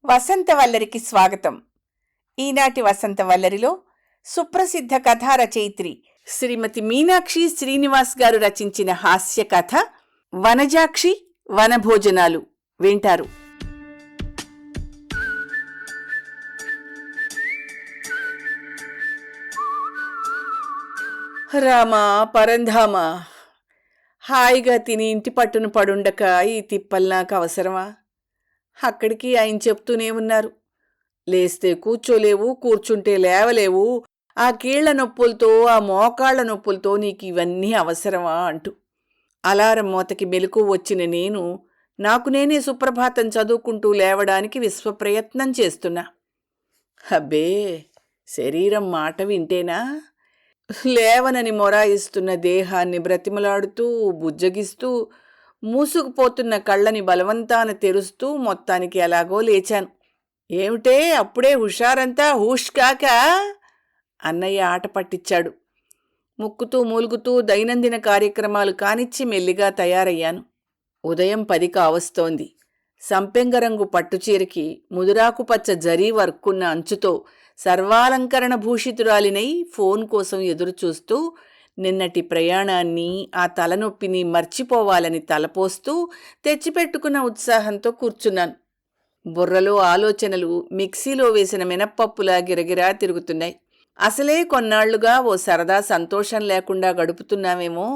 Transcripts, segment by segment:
వసంతవల్లరికి స్వాగతం. ఈనాటి వసంతవల్లరిలో సుప్రసిద్ధ కథా రచయిత్రి శ్రీమతి మీనాక్షి శ్రీనివాస్ గారు రచించిన హాస్య కథ వనజాక్షి వనభోజనాలు వింటారు. రామా పరంధామా, హాయిగా తిని ఇంటి పట్టును పడుండక ఈ తిప్పలు నాకు అవసరమా? అక్కడికి ఆయన చెప్తూనే ఉన్నారు, లేస్తే కూర్చోలేవు, కూర్చుంటే లేవలేవు, ఆ కీళ్ల నొప్పులతో ఆ మోకాళ్ల నొప్పులతో నీకు ఇవన్నీ అవసరమా అంటూ. అలారం మోతకి మెలకు వచ్చిన నేను నాకు నేనే సుప్రభాతం చదువుకుంటూ లేవడానికి విశ్వప్రయత్నం చేస్తున్నా. అబ్బే, శరీరం మాట వింటేనా? లేవనని మొరాయిస్తున్న దేహాన్ని బ్రతిమలాడుతూ బుజ్జగిస్తూ మూసుకుపోతున్న కళ్ళని బలవంతాన తెరుస్తూ మొత్తానికి ఎలాగో లేచాను. ఏమిటే అప్పుడే హుషారంతా హూష్కాక? అన్నయ్య ఆట పట్టించాడు. ముక్కుతూ మూలుగుతూ దైనందిన కార్యక్రమాలు కానిచ్చి మెల్లిగా తయారయ్యాను. ఉదయం 10 కావస్తోంది. సంపెంగరంగు పట్టుచీరకి ముదురాకుపచ్చ జరీ వర్క్కున్న అంచుతో సర్వాలంకరణ భూషితురాలినై ఫోన్ కోసం ఎదురుచూస్తూ నిన్నటి ప్రయాణాన్ని ఆ తలనొప్పిని మర్చిపోవాలని తలపోస్తూ తెచ్చిపెట్టుకున్న ఉత్సాహంతో కూర్చున్నాను. బుర్రలో ఆలోచనలు మిక్సీలో వేసిన మినప్పప్పులా గిరగిరా తిరుగుతున్నాయి. అసలే కొన్నాళ్లుగా ఓ సరదా సంతోషం లేకుండా గడుపుతున్నామేమో.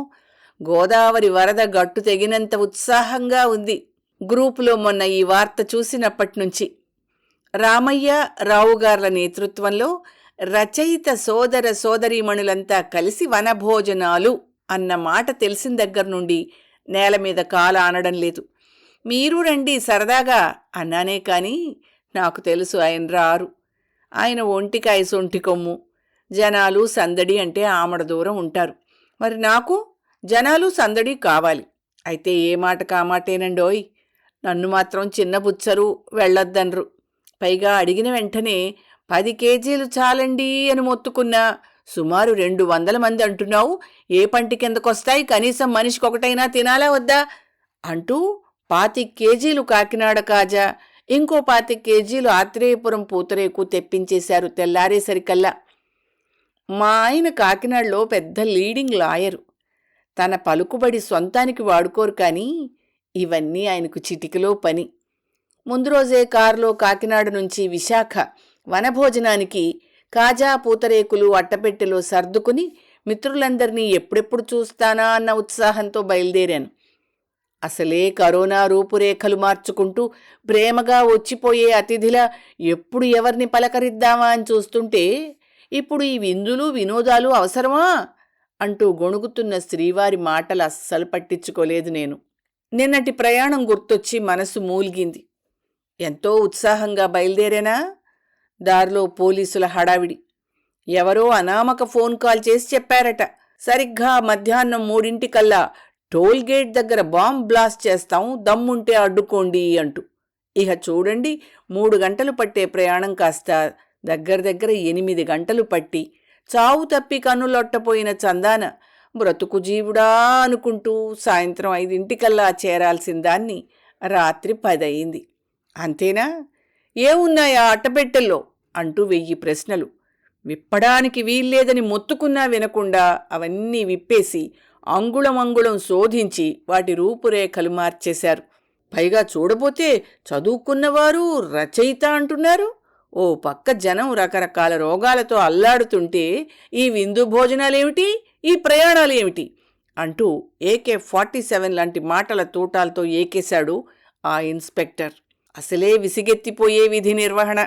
గోదావరి వరద గట్టు తెగినంత ఉత్సాహంగా ఉంది గ్రూపులో మొన్న ఈ వార్త చూసినప్పటినుంచి. రామయ్య రావుగార్ల నేతృత్వంలో రచయిత సోదర సోదరీమణులంతా కలిసి వనభోజనాలు అన్న మాట తెలిసిన దగ్గర నుండి నేల మీద కాలు ఆనడం లేదు. మీరు రండి సరదాగా అన్నానే కానీ నాకు తెలుసు ఆయన రారు. ఆయన ఒంటికాయ సొంటి కొమ్ము. జనాలు సందడి అంటే ఆమడ దూరం ఉంటారు. మరి నాకు జనాలు సందడి కావాలి. అయితే ఏ మాట కామాటేనండోయ్. నన్ను మాత్రం చిన్నబుచ్చరు, వెళ్ళొద్దనరు. పైగా అడిగిన వెంటనే 10 కేజీలు చాలండి అని మొత్తుకున్నా. సుమారు 200 మంది అంటున్నావు, ఏ పంటి కిందకొస్తాయి? కనీసం మనిషికొకటైనా తినాలా వద్దా అంటూ 25 కేజీలు కాకినాడ కాజా, ఇంకో 25 కేజీలు ఆత్రేయపురం పూతరేకు తెప్పించేశారు తెల్లారేసరికల్లా. మా ఆయన కాకినాడలో పెద్ద లీడింగ్ లాయరు. తన పలుకుబడి సొంతానికి వాడుకోరు, కానీ ఇవన్నీ ఆయనకు చిటికలో పని. ముందు రోజే కారులో కాకినాడ నుంచి విశాఖ వనభోజనానికి కాజా పూతరేకులు అట్టపెట్టెలో సర్దుకుని మిత్రులందరినీ ఎప్పుడెప్పుడు చూస్తానా అన్న ఉత్సాహంతో బయలుదేరాను. అసలే కరోనా రూపురేఖలు మార్చుకుంటూ ప్రేమగా వచ్చిపోయే అతిథిలా ఎప్పుడు ఎవరిని పలకరిద్దామా అని చూస్తుంటే ఇప్పుడు ఈ విందులు వినోదాలు అవసరమా అంటూ గొణుగుతున్న శ్రీవారి మాటలు అస్సలు పట్టించుకోలేదు నేను. నిన్నటి ప్రయాణం గుర్తొచ్చి మనసు మూలిగింది. ఎంతో ఉత్సాహంగా బయలుదేరేనా. దారిలో పోలీసుల హడావిడి. ఎవరో అనామక ఫోన్ కాల్ చేసి చెప్పారట, సరిగ్గా మధ్యాహ్నం 3 టోల్గేట్ దగ్గర బాంబ్ బ్లాస్ట్ చేస్తాం, దమ్ముంటే అడ్డుకోండి అంటూ. ఇక చూడండి, 3 గంటలు పట్టే ప్రయాణం కాస్త దగ్గర 8 గంటలు పట్టి చావు తప్పి కన్నులొట్టపోయిన చందాన బ్రతుకు జీవుడా అనుకుంటూ సాయంత్రం 5 చేరాల్సిన దాన్ని రాత్రి 10 అయింది. అంతేనా? ఏమున్నాయా అట్టపెట్టెల్లో అంటూ 1000 ప్రశ్నలు. విప్పడానికి వీల్లేదని మొత్తుకున్నా వినకుండా అవన్నీ విప్పేసి అంగుళం శోధించి వాటి రూపురేఖలు మార్చేశారు. పైగా చూడబోతే చదువుకున్నవారు రచయిత అంటున్నారు. ఓ పక్క జనం రకరకాల రోగాలతో అల్లాడుతుంటే ఈ విందు భోజనాలేమిటి, ఈ ప్రయాణాలేమిటి అంటూ AK-47 లాంటి మాటల తూటాలతో ఏకేశాడు ఆ ఇన్స్పెక్టర్. అసలే విసిగెత్తిపోయే విధి నిర్వహణ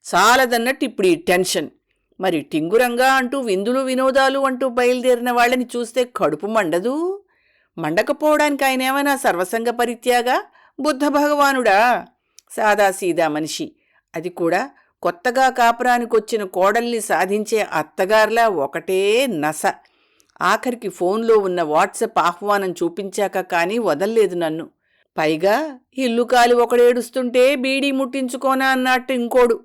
చాలదన్నట్టు ఇప్పుడు ఈ టెన్షన్. మరి టింగురంగా అంటూ విందులు వినోదాలు అంటూ బయలుదేరిన వాళ్ళని చూస్తే కడుపు మండదు? మండకపోవడానికి ఆయనేమైనా సర్వసంగ పరిత్యాగా బుద్ధ భగవానుడా? సాదాసీదా మనిషి. అది కూడా కొత్తగా కాపురానికొచ్చిన కోడల్ని సాధించే అత్తగారులా ఒకటే నస. ఆఖరికి ఫోన్లో ఉన్న వాట్సాప్ ఆహ్వానం చూపించాక కానీ వదల్లేదు నన్ను. పైగా ఇల్లు కాలి ఒకడేడుస్తుంటే బీడీ ముట్టించుకోనా అన్నట్టు ఇంకోడు.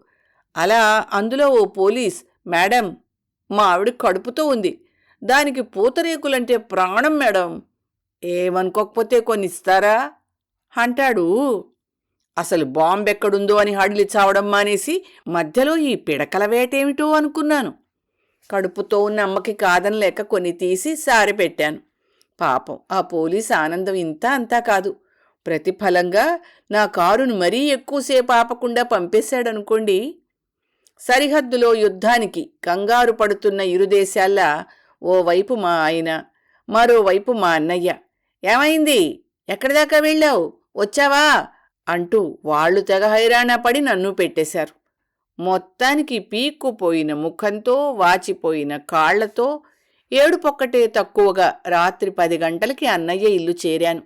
అలా అందులో ఓ పోలీస్, మేడం మా ఆవిడ కడుపుతో ఉంది, దానికి పూతరేకులంటే ప్రాణం మేడం, ఏమనుకోకపోతే కొన్ని ఇస్తారా అంటాడు. అసలు బాంబెక్కడుందో అని హడిలి చావడం మానేసి మధ్యలో ఈ పిడకల వేటేమిటో అనుకున్నాను. కడుపుతో ఉన్న అమ్మకి కాదనలేక కొన్ని తీసి సారె పెట్టాను. పాపం ఆ పోలీస్ ఆనందం ఇంత అంతా కాదు. ప్రతిఫలంగా నా కారును మరీ ఎక్కువసేపు ఆపకుండా పంపేశాడనుకోండి. సరిహద్దులో యుద్ధానికి కంగారు పడుతున్న ఇరు దేశాల్లా ఓవైపు మా ఆయన, మరోవైపు మా అన్నయ్య. ఏమైంది? ఎక్కడిదాకా వెళ్ళావు? వచ్చావా? అంటూ వాళ్ళు తెగ హైరాణ పడి నన్ను పెట్టేశారు. మొత్తానికి పీక్కుపోయిన ముఖంతో, వాచిపోయిన కాళ్లతో, ఏడుపొక్కటే తక్కువగా రాత్రి 10 గంటలకి అన్నయ్య ఇల్లు చేరాను.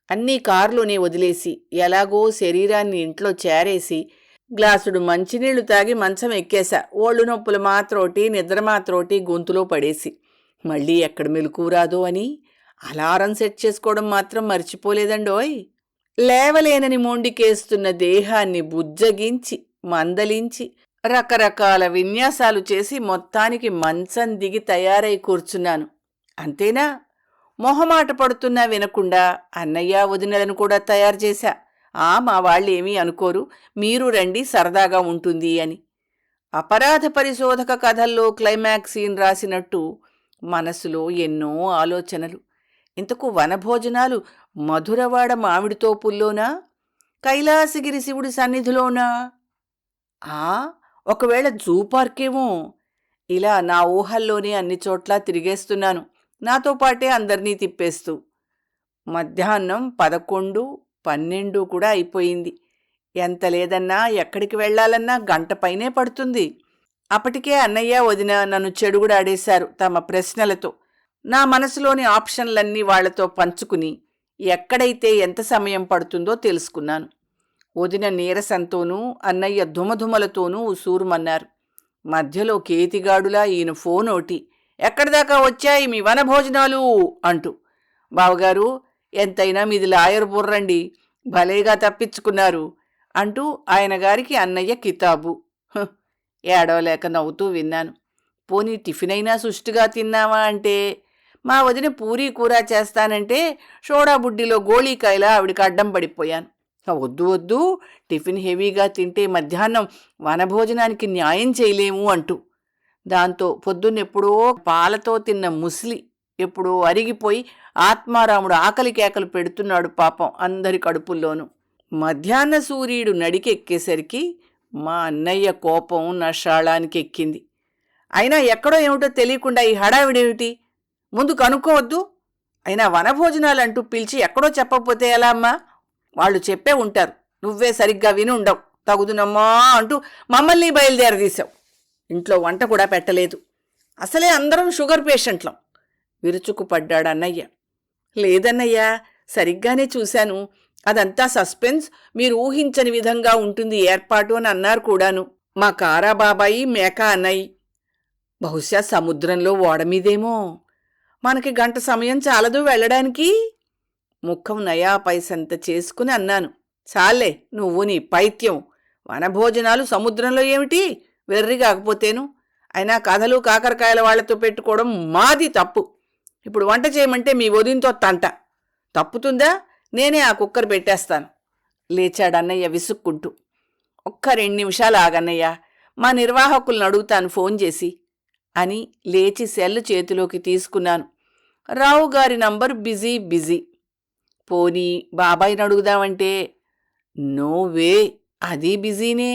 అన్నీ కారులోనే వదిలేసి, ఎలాగో శరీరాన్ని ఇంట్లో చేరేసి, గ్లాసుడు మంచినీళ్లు తాగి మంచం ఎక్కేశా. ఓళ్ళు నొప్పులు మాత్రోటి, నిద్ర మాత్రోటి గొంతులో పడేసి. మళ్ళీ ఎక్కడ మెలకురాదో అని అలారం సెట్ చేసుకోవడం మాత్రం మర్చిపోలేదండోయ్. లేవలేనని మొండికేస్తున్న దేహాన్ని బుజ్జగించి, మందలించి, రకరకాల విన్యాసాలు చేసి మొత్తానికి మంచం దిగి తయారై కూర్చున్నాను. అంతేనా? మొహమాట పడుతున్నా వినకుండా అన్నయ్య వదినలను కూడా తయారు చేశా. మా వాళ్ళేమీ అనుకోరు, మీరు రండి సరదాగా ఉంటుంది అని. అపరాధ పరిశోధక కథల్లో క్లైమాక్స్ సీన్ రాసినట్టు మనసులో ఎన్నో ఆలోచనలు. ఇంతకు వనభోజనాలు మధురవాడ మామిడితోపుల్లోనా, కైలాసగిరి శివుడి సన్నిధిలోనా? ఒకవేళ జూ పార్కేమో? ఇలా నా ఊహల్లోనే అన్ని చోట్ల తిరిగేస్తున్నాను, నాతో పాటే అందర్నీ తిప్పేస్తూ. మధ్యాహ్నం 11, 12 కూడా అయిపోయింది. ఎంత లేదన్నా ఎక్కడికి వెళ్లాలన్నా గంట పైనే పడుతుంది. అప్పటికే అన్నయ్య వదిన నన్ను చెడుగుడాడేశారు తమ ప్రశ్నలతో. నా మనసులోని ఆప్షన్లన్నీ వాళ్లతో పంచుకుని ఎక్కడైతే ఎంత సమయం పడుతుందో తెలుసుకున్నాను. వదిన నీరసంతోనూ అన్నయ్య ధుమధుమలతోనూ ఉసూరుమన్నారు. మధ్యలో కేతిగాడులా ఈయన ఫోనోటి, ఎక్కడిదాకా వచ్చాయి మీ వనభోజనాలు అంటూ. బావగారు, ఎంతైనా మీది లాయర్ బుర్రండి, భలేగా తప్పించుకున్నారు అంటూ ఆయన గారికి అన్నయ్య కితాబు. ఏడవలేక నవ్వుతూ విన్నాను. పోనీ టిఫిన్ అయినా సుష్టిగా తిన్నావా అంటే, మా వదిన పూరీ కూర చేస్తానంటే సోడా బుడ్డిలో గోళీకాయలా ఆవిడికి అడ్డం పడిపోయాను. వద్దు వద్దు, టిఫిన్ హెవీగా తింటే మధ్యాహ్నం వనభోజనానికి న్యాయం చేయలేము అంటూ. దాంతో పొద్దున్నెప్పుడో పాలతో తిన్న ముస్లి ఎప్పుడో అరిగిపోయి ఆత్మారాముడు ఆకలి కేకలు పెడుతున్నాడు పాపం అందరి కడుపుల్లోనూ. మధ్యాహ్న సూర్యుడు నడికెక్కేసరికి మా అన్నయ్య కోపం నా షాళానికి ఎక్కింది. అయినా ఎక్కడో ఏమిటో తెలియకుండా ఈ హడావిడేమిటి? ముందు కనుక్కోవద్దు? అయినా వనభోజనాలంటూ పిలిచి ఎక్కడో చెప్పకపోతే ఎలా అమ్మా? వాళ్ళు చెప్పే ఉంటారు, నువ్వే సరిగ్గా విని ఉండవు, తగుదునమ్మా అంటూ మమ్మల్ని బయలుదేరదీశావు. ఇంట్లో వంట కూడా పెట్టలేదు. అసలే అందరం షుగర్ పేషెంట్లం. విరుచుకుపడ్డాడు అన్నయ్య. లేదన్నయ్యా, సరిగ్గానే చూశాను. అదంతా సస్పెన్స్, మీరు ఊహించని విధంగా ఉంటుంది ఏర్పాటు అని అన్నారు కూడాను మా కారాబాబాయి, మేకా అన్నయ్య. బహుశా సముద్రంలో ఓడమీదేమో. మనకి గంట సమయం చాలదు వెళ్ళడానికి. ముఖం నయా పైసంత చేసుకుని అన్నాను. చాలే నువ్వు నీ పైత్యం. వనభోజనాలు సముద్రంలో ఏమిటి? వెర్రి కాకపోతేను. అయినా కథలు కాకరకాయల వాళ్లతో పెట్టుకోవడం మాది తప్పు. ఇప్పుడు వంట చేయమంటే మీ వదినతో తంట. తప్పుతుందా? నేనే ఆ కుక్కర్ పెట్టేస్తాను. లేచాడన్నయ్య విసుక్కుంటూ. ఒక్క 2 నిమిషాలు ఆగన్నయ్య, మా నిర్వాహకులను అడుగుతాను ఫోన్ చేసి అని లేచి సెల్ చేతిలోకి తీసుకున్నాను. రావుగారి నంబరు బిజీ. పోనీ బాబాయిని అడుగుదామంటే, నోవే, అది బిజీనే.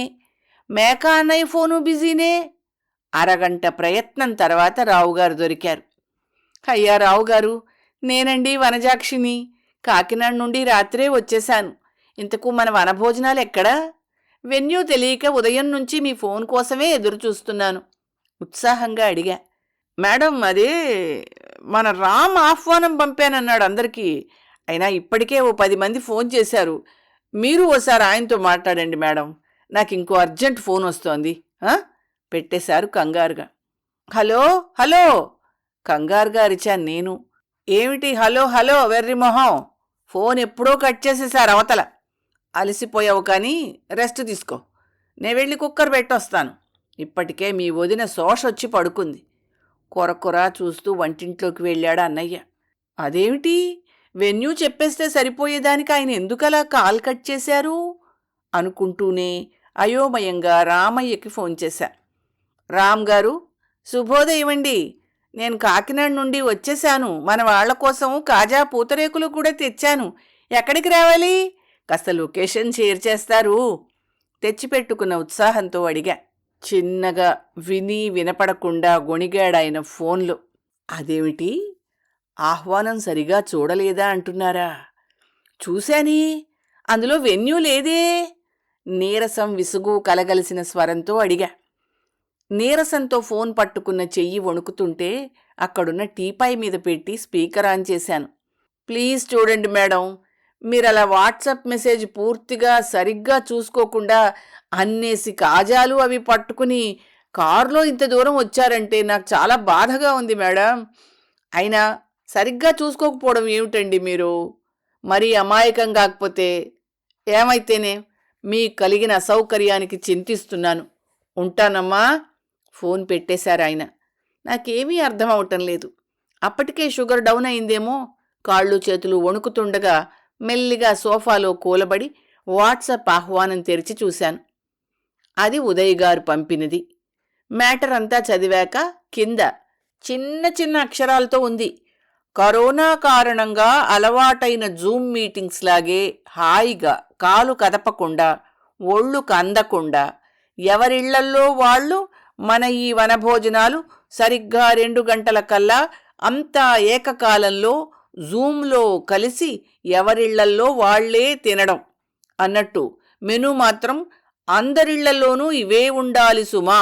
మేకా అన్నయ్య ఫోను బిజీనే. అరగంట ప్రయత్నం తర్వాత రావుగారు దొరికారు. అయ్యా రావుగారు, నేనండి వనజాక్షిని. కాకినాడ నుండి రాత్రే వచ్చేశాను. ఇంతకు మన వనభోజనాలు ఎక్కడా? వెన్యూ తెలియక ఉదయం నుంచి మీ ఫోన్ కోసమే ఎదురు చూస్తున్నాను ఉత్సాహంగా అడిగా. మేడం, అదే మన రామ్ ఆహ్వానం పంపానన్నాడు అందరికీ. అయినా ఇప్పటికే ఓ 10 మంది ఫోన్ చేశారు. మీరు ఓసారి ఆయనతో మాట్లాడండి మేడం, నాకు ఇంకో అర్జెంట్ ఫోన్ వస్తోంది. పెట్టేశారు కంగారుగా. హలో హలో కంగారుగా అరిచాను నేను. ఏమిటి హలో హలో వెర్రి మొహం? ఫోన్ ఎప్పుడో కట్ చేసేశారు అవతల. అలసిపోయావు కానీ రెస్ట్ తీసుకో, నేను వెళ్ళి కుక్కర్ పెట్టొస్తాను. ఇప్పటికే మీ వదిన శోషొచ్చి పడుకుంది. కొరకొర చూస్తూ వంటింట్లోకి వెళ్ళాడు అన్నయ్య. అదేమిటి, వెన్యూ చెప్పేస్తే సరిపోయేదానికి ఆయన ఎందుకలా కాల్ కట్ చేశారు? అనుకుంటూనే అయోమయంగా రామయ్యకి ఫోన్ చేశా. రామ్ గారు, శుభోదయం అండి. నేను కాకినాడ నుండి వచ్చేశాను. మన వాళ్ల కోసం కాజా పూతరేకులు కూడా తెచ్చాను. ఎక్కడికి రావాలి? కాస్త లొకేషన్ షేర్ చేస్తారు? తెచ్చిపెట్టుకున్న ఉత్సాహంతో అడిగా. చిన్నగా విని వినపడకుండా గొణిగాడాయన ఫోన్లో. అదేమిటి, ఆహ్వానం సరిగా చూడలేదా అంటున్నారా? చూశాని, అందులో వెన్యూ లేదే. నీరసం విసుగు కలగలిసిన స్వరంతో అడిగా. నీరసంతో ఫోన్ పట్టుకున్న చెయ్యి వణుకుతుంటే అక్కడున్న టీపాయ్ మీద పెట్టి స్పీకర్ ఆన్ చేశాను. ప్లీజ్ చూడండి మేడం, మీరలా వాట్సాప్ మెసేజ్ పూర్తిగా సరిగ్గా చూసుకోకుండా అన్నేసి కాజాలు అవి పట్టుకుని కారులో ఇంత దూరం వచ్చారంటే నాకు చాలా బాధగా ఉంది మేడం. అయినా సరిగ్గా చూసుకోకపోవడం ఏమిటండి మీరు? మరీ అమాయకం కాకపోతే. ఏమైతేనే, మీ కలిగిన అసౌకర్యానికి చింతిస్తున్నాను. ఉంటానమ్మా. ఫోన్ పెట్టేశారాయన. నాకేమీ అర్థం అవటం లేదు. అప్పటికే షుగర్ డౌన్ అయిందేమో. కాళ్ళు చేతులు వణుకుతుండగా మెల్లిగా సోఫాలో కూలబడి వాట్సాప్ ఆహ్వానం తెరిచి చూశాను. అది ఉదయ్ గారు పంపినది. మ్యాటర్ అంతా చదివాక కింద చిన్న చిన్న అక్షరాలతో ఉంది. కరోనా కారణంగా అలవాటైన జూమ్ మీటింగ్స్ లాగే హాయిగా కాలు కదపకుండా ఒళ్ళు కందకుండా ఎవరిళ్లల్లో వాళ్ళు మన ఈ వనభోజనాలు సరిగ్గా 2 గంటల కల్లా అంతా ఏకకాలంలో జూమ్లో కలిసి ఎవరిళ్లల్లో వాళ్లే తినడం అన్నట్టు మెనూ మాత్రం అందరిళ్లలోనూ ఇవే ఉండాలి సుమా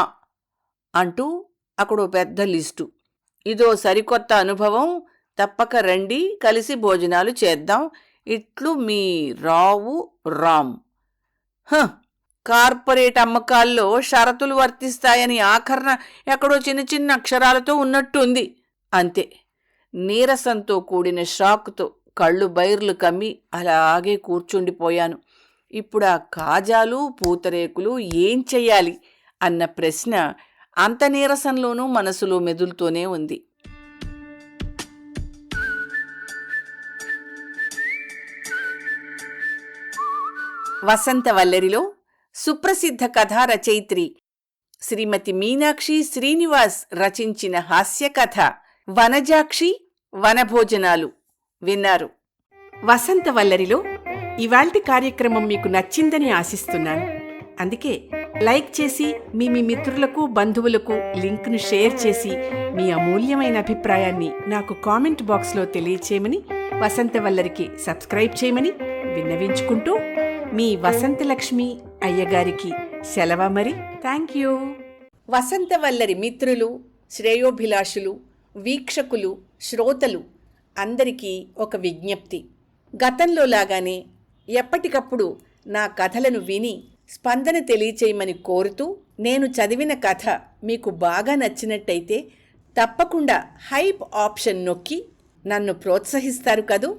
అంటూ అక్కడో పెద్ద లిస్టు. ఇదో సరికొత్త అనుభవం. తప్పక రండి, కలిసి భోజనాలు చేద్దాం. ఇట్లు మీ రావు రామ్. కార్పొరేట్ అమ్మకాల్లో షరతులు వర్తిస్తాయని ఆఖరణ ఎక్కడో చిన్న చిన్న అక్షరాలతో ఉన్నట్టు ఉంది. అంతే. నీరసంతో కూడిన షాక్తో కళ్ళు బైర్లు కమ్మి అలాగే కూర్చుండిపోయాను. ఇప్పుడు ఆ కాజాలు పూతరేకులు ఏం చెయ్యాలి అన్న ప్రశ్న అంత నీరసంలోనూ మనసులో మెదులుతూనే ఉంది. వసంతవల్లరిలో సుప్రసిద్ధ కథా రచయిత్రి శ్రీమతి మీనాక్షి శ్రీనివాస్ రచించిన హాస్యకథ వనజాక్షి వనభోజనాలు విన్నారు. వసంతవల్లరిలో ఇవాల్టి కార్యక్రమం మీకు నచ్చిందని ఆశిస్తున్నాను. అందుకే లైక్ చేసి మీ మిత్రులకు బంధువులకు లింక్ను షేర్ చేసి మీ అమూల్యమైన అభిప్రాయాన్ని నాకు కామెంట్ బాక్స్లో తెలియచేయమని, వసంతవల్లరికి సబ్స్క్రైబ్ చేయమని విన్నవించుకుంటూ మీ వసంతలక్ష్మి అయ్యగారికి సెలవ. మరి థ్యాంక్ యూ. వసంతవల్లరి మిత్రులు, శ్రేయోభిలాషులు, వీక్షకులు, శ్రోతలు అందరికీ ఒక విజ్ఞప్తి. గతంలో లాగానే ఎప్పటికప్పుడు నా కథలను విని స్పందన తెలియచేయమని కోరుతూ, నేను చదివిన కథ మీకు బాగా నచ్చినట్టయితే తప్పకుండా హైప్ ఆప్షన్ నొక్కి నన్ను ప్రోత్సహిస్తారు కదూ.